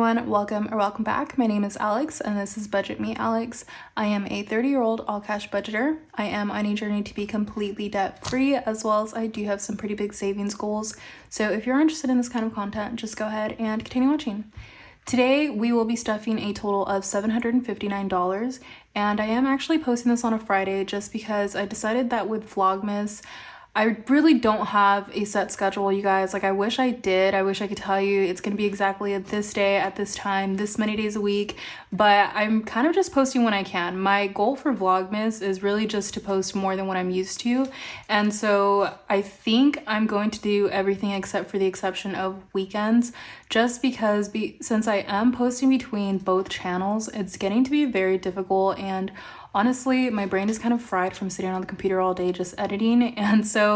everyone, welcome back. My name is Alex and this is Budget Me Alex. I am a 30-year-old all-cash budgeter. I am on a journey to be completely debt-free, as well as I do have some pretty big savings goals. So if you're interested in this kind of content, just go ahead and continue watching. Today we will be stuffing a total of $759, and I am actually posting this on a Friday just because I decided that with Vlogmas, I really don't have a set schedule, you guys. Like, I wish I did. I wish I could tell you it's gonna be exactly at this day, at this time, this many days a week, but I'm kind of just posting when I can. My goal for Vlogmas is really just to post more than what I'm used to, and so I think I'm going to do everything except for the exception of weekends, just because since I am posting between both channels, it's getting to be very difficult, and honestly, my brain is kind of fried from sitting on the computer all day just editing, and so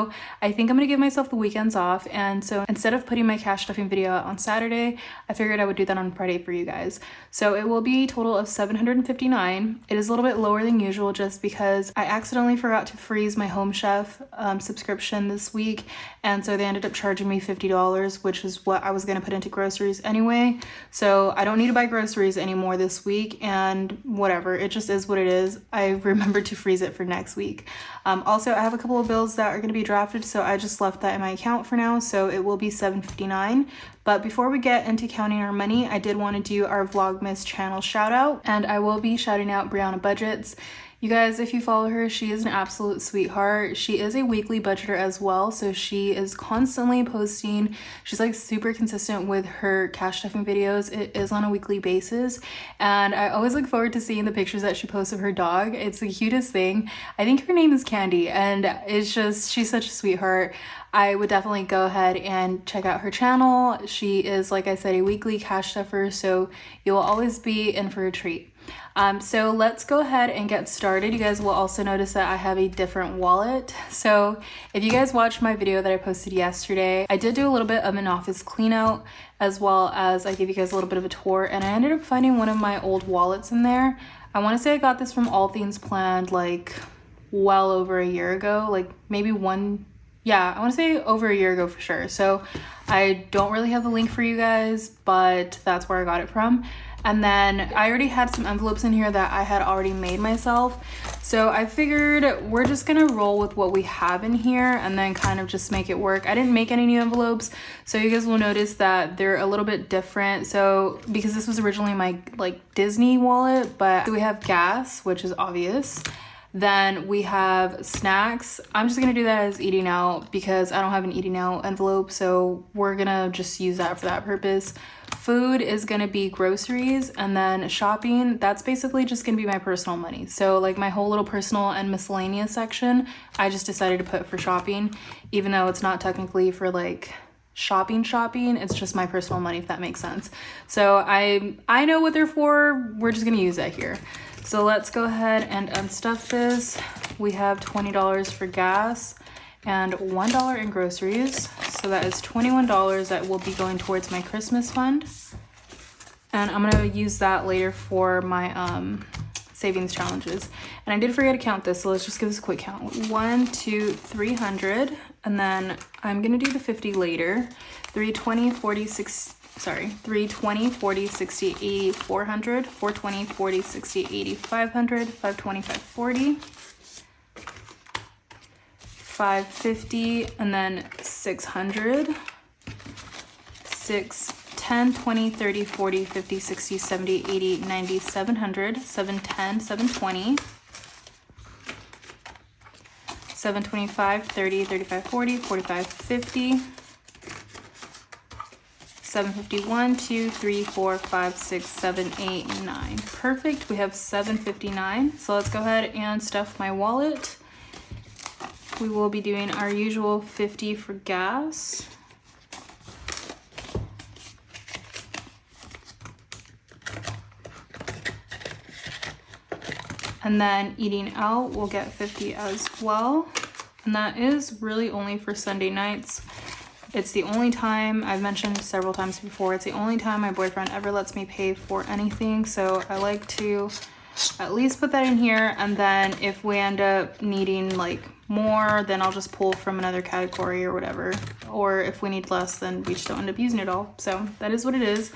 I think I'm gonna give myself the weekends off. And so instead of putting my cash stuffing video out on Saturday, I figured I would do that on Friday for you guys. So it will be a total of $759. It is a little bit lower than usual just because I accidentally forgot to freeze my Home Chef subscription this week, and so they ended up charging me $50, which is what I was gonna put into groceries anyway. So I don't need to buy groceries anymore this week, and whatever, it just is what it is. I remembered to freeze it for next week. Also, I have a couple of bills that are going to be drafted, so I just left that in my account for now, so it will be $759. But before we get into counting our money, I did want to do our Vlogmas channel shout out, and I will be shouting out Brianna Budgets. You guys, if you follow her, she is an absolute sweetheart. She is a weekly budgeter as well, so she is constantly posting. She's like super consistent with her cash stuffing videos. It is on a weekly basis, and I always look forward to seeing the pictures that she posts of her dog. It's the cutest thing. I think her name is Candy, and it's just, she's such a sweetheart. I would definitely go ahead and check out her channel. She is, like I said, a weekly cash stuffer, so you will always be in for a treat. So let's go ahead and get started. You guys will also notice that I have a different wallet. So if you guys watched my video that I posted yesterday, I did do a little bit of an office clean out, as well as I gave you guys a little bit of a tour, and I ended up finding one of my old wallets in there. I want to say I got this from All Things Planned like well over a year ago, like maybe I want to say over a year ago for sure. So I don't really have the link for you guys, but that's where I got it from. And then I already had some envelopes in here that I had already made myself. So I figured we're just gonna roll with what we have in here and then kind of just make it work. I didn't make any new envelopes, so you guys will notice that they're a little bit different. So because this was originally my like Disney wallet, but we have gas, which is obvious. Then we have snacks. I'm just gonna do that as eating out because I don't have an eating out envelope, so we're gonna just use that for that purpose. Food is gonna be groceries, and then shopping, that's basically just gonna be my personal money. So like my whole little personal and miscellaneous section, I just decided to put for shopping, even though it's not technically for like shopping, it's just my personal money, if that makes sense. So I know what they're for, we're just gonna use that here. So let's go ahead and unstuff this. We have $20 for gas and $1 in groceries. So that is $21 that will be going towards my Christmas fund. And I'm gonna use that later for my savings challenges. And I did forget to count this, so let's just give this a quick count. 1, 2, 300, and then I'm gonna do the 50 later. 320, 40, 60, 320, 40, 60, 80, 400, 420, 40, 60, 80, 500, 520, 540, 550, and then 600, 6, 10, 20, 30, 40, 50, 60, 70, 80, 90, 700, 710, 720, 725, 30, 35, 40, 45, 50, 751, 2, 3, 4, 5, 6, 7, 8, 9. Perfect, we have 759. So let's go ahead and stuff my wallet. We will be doing our usual 50 for gas. And then eating out, we'll get 50 as well. And that is really only for Sunday nights. It's the only time, I've mentioned several times before, it's the only time my boyfriend ever lets me pay for anything. So I like to at least put that in here. And then if we end up needing like more, then I'll just pull from another category or whatever. Or if we need less, then we just don't end up using it all. So that is what it is.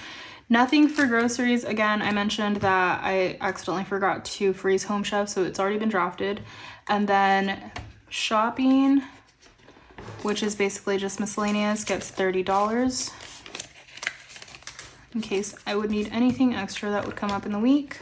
Nothing for groceries. Again, I mentioned that I accidentally forgot to freeze Home Chef, so it's already been drafted. And then shopping, which is basically just miscellaneous, gets $30 in case I would need anything extra that would come up in the week.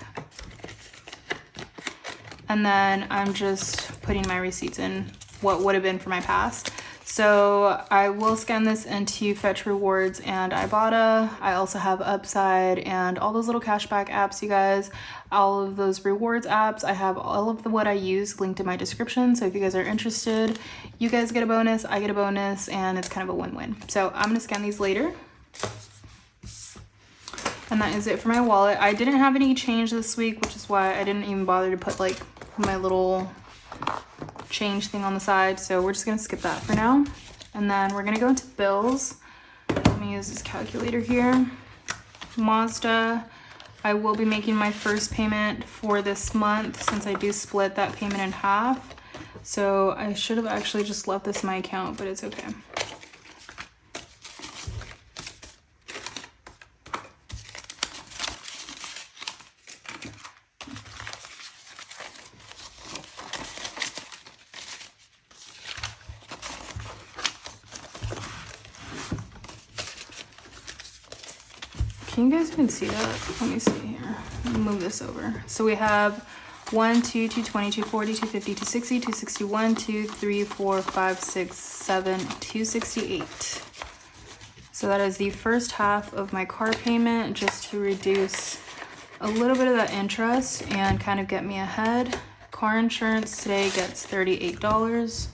And then I'm just putting my receipts in what would have been for my past. So I will scan this into Fetch Rewards and Ibotta. I also have Upside and all those little cashback apps, you guys. All of those rewards apps, I have all of what I use linked in my description. So if you guys are interested, you guys get a bonus, I get a bonus, and it's kind of a win-win. So I'm gonna scan these later. And that is it for my wallet. I didn't have any change this week, which is why I didn't even bother to put like my little change thing on the side, so we're just gonna skip that for now. And then we're gonna go into bills. Let me use this calculator here. Mazda, I will be making my first payment for this month since I do split that payment in half. So I should have actually just left this in my account, but it's okay. Can you guys even see that? Let me see here. Let me move this over. So we have 1, 2, 220, 240, 250, 260, 261, 2, 3, 4, 5, 6, 7, 268. So that is the first half of my car payment, just to reduce a little bit of that interest and kind of get me ahead. Car insurance today gets $38.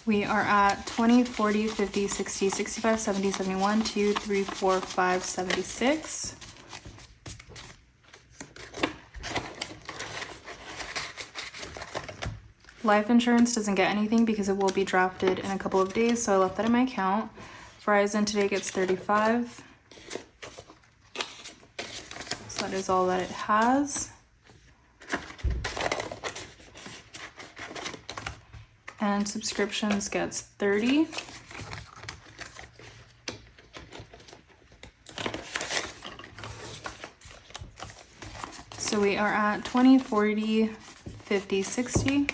We are at 20, 40, 50, 60, 65, 70, 71, 2, 3, 4, 5, 76. Life insurance doesn't get anything because it will be drafted in a couple of days, so I left that in my account. Verizon today gets 35. So that is all that it has. And subscriptions gets 30. So we are at 20, 40, 50, 60.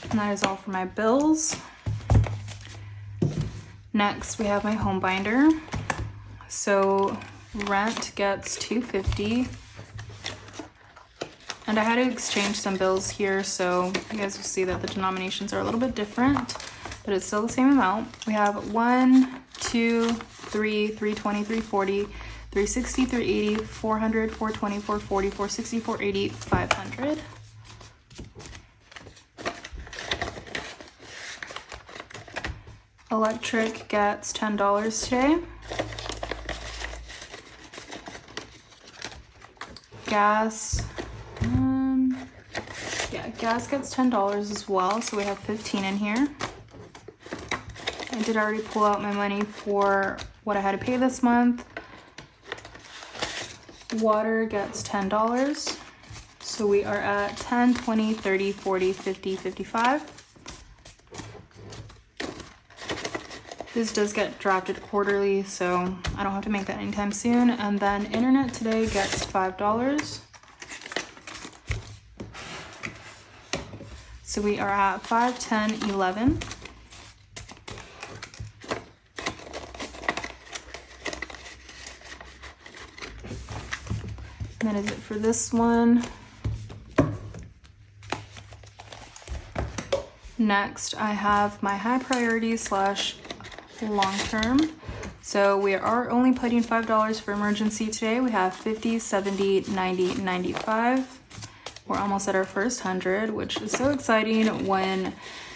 And that is all for my bills. Next, we have my home binder. So rent gets $250. And I had to exchange some bills here, so you guys will see that the denominations are a little bit different, but it's still the same amount. We have 1, 2, 3, 320, 340, 360, 380, 400, 420, 440, 460, 480, 500. Electric gets $10 today. Gas, yeah, gas gets $10 as well, so we have 15 in here. I did already pull out my money for what I had to pay this month. Water gets $10, so we are at 10, 20, 30, 40, 50, 55. This does get drafted quarterly, so I don't have to make that anytime soon. And then internet today gets $5. So we are at 5, 10, 11. And that is it for this one. Next, I have my high priority / long term. So we are only putting $5 for emergency today. We have 50, 70, 90, 95. We're almost at our first 100, which is so exciting when,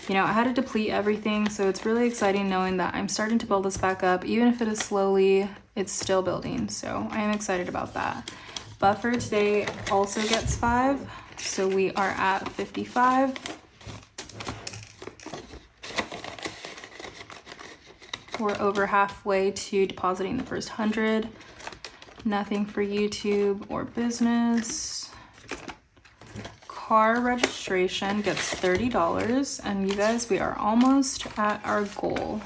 you know, I had to deplete everything. So it's really exciting knowing that I'm starting to build this back up. Even if it is slowly, it's still building. So I am excited about that. Buffer today also gets 5. So we are at 55. We're over halfway to depositing the first 100. Nothing for YouTube or business. Car registration gets $30, and you guys, we are almost at our goal.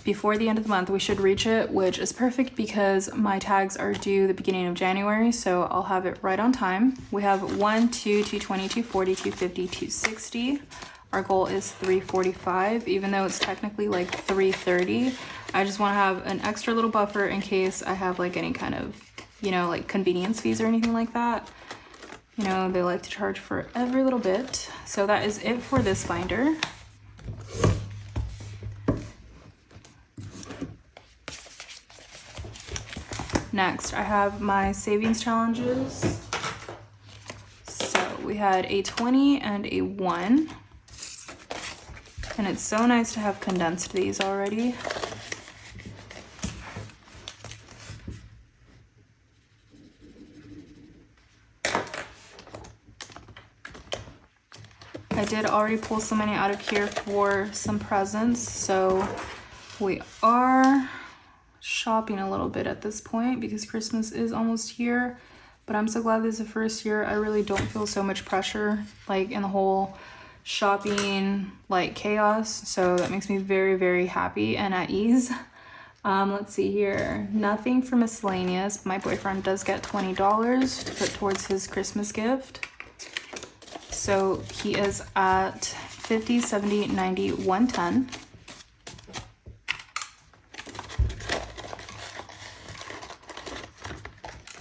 Before the end of the month, we should reach it, which is perfect because my tags are due the beginning of January, so I'll have it right on time. We have 1, 2, 220, 240, 250, 260. Our goal is 345, even though it's technically like 330. I just want to have an extra little buffer in case I have like any kind of, you know, like convenience fees or anything like that. You know, they like to charge for every little bit. So that is it for this binder. Next, I have my savings challenges. So we had a 20 and a 1. And it's so nice to have condensed these already. I did already pull some money out of here for some presents, so we are shopping a little bit at this point because Christmas is almost here. But I'm so glad this is the first year. I really don't feel so much pressure like in the whole shopping like chaos, so that makes me very, very happy and at ease. Let's see here, nothing for miscellaneous. My boyfriend does get $20 to put towards his Christmas gift, so he is at 50, 70, 90, 110.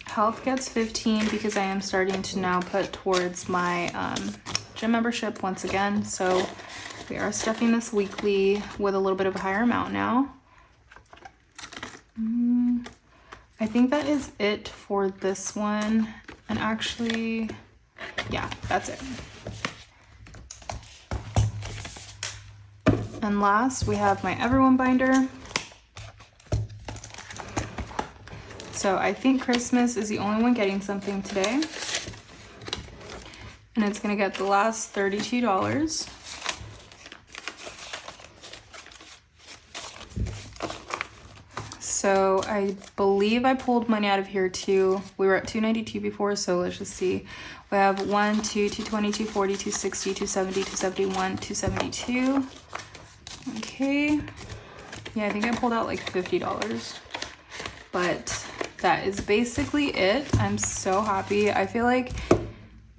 Health gets 15 because I am starting to now put towards my gym membership once again, so we are stuffing this weekly with a little bit of a higher amount now. I think that is it for this one, and actually, yeah, that's it. And last, we have my Everyone binder. So I think Christmas is the only one getting something today. And it's gonna get the last $32. So I believe I pulled money out of here too. We were at 292 before, so let's just see. We have 1, 2, 220, 240, 260, 270, 271, 272. Okay. Yeah, I think I pulled out like $50. But that is basically it. I'm so happy. I feel like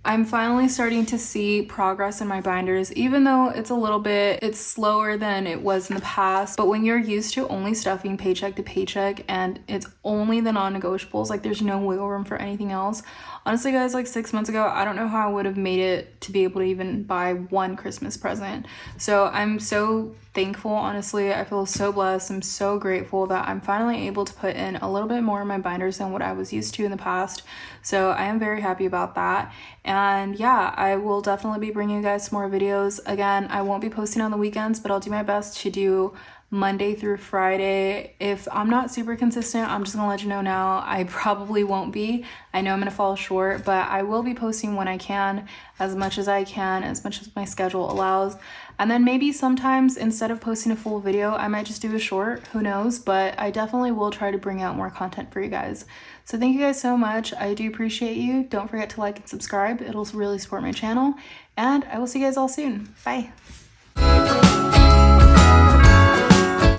I'm finally starting to see progress in my binders, even though it's slower than it was in the past. But when you're used to only stuffing paycheck to paycheck and it's only the non-negotiables, like there's no wiggle room for anything else. Honestly, guys, like 6 months ago, I don't know how I would have made it to be able to even buy one Christmas present. So I'm so thankful, honestly. I feel so blessed. I'm so grateful that I'm finally able to put in a little bit more in my binders than what I was used to in the past. So I am very happy about that. And yeah, I will definitely be bringing you guys some more videos. Again, I won't be posting on the weekends, but I'll do my best to do Monday through Friday. If I'm not super consistent, I'm just gonna let you know now, I probably won't be. I know I'm gonna fall short, but I will be posting when I can, as much as I can, as much as my schedule allows. And then maybe sometimes instead of posting a full video, I might just do a short, who knows, but I definitely will try to bring out more content for you guys. So thank you guys so much. I do appreciate you. Don't forget to like and subscribe. It'll really support my channel, and I will see you guys all soon. Bye.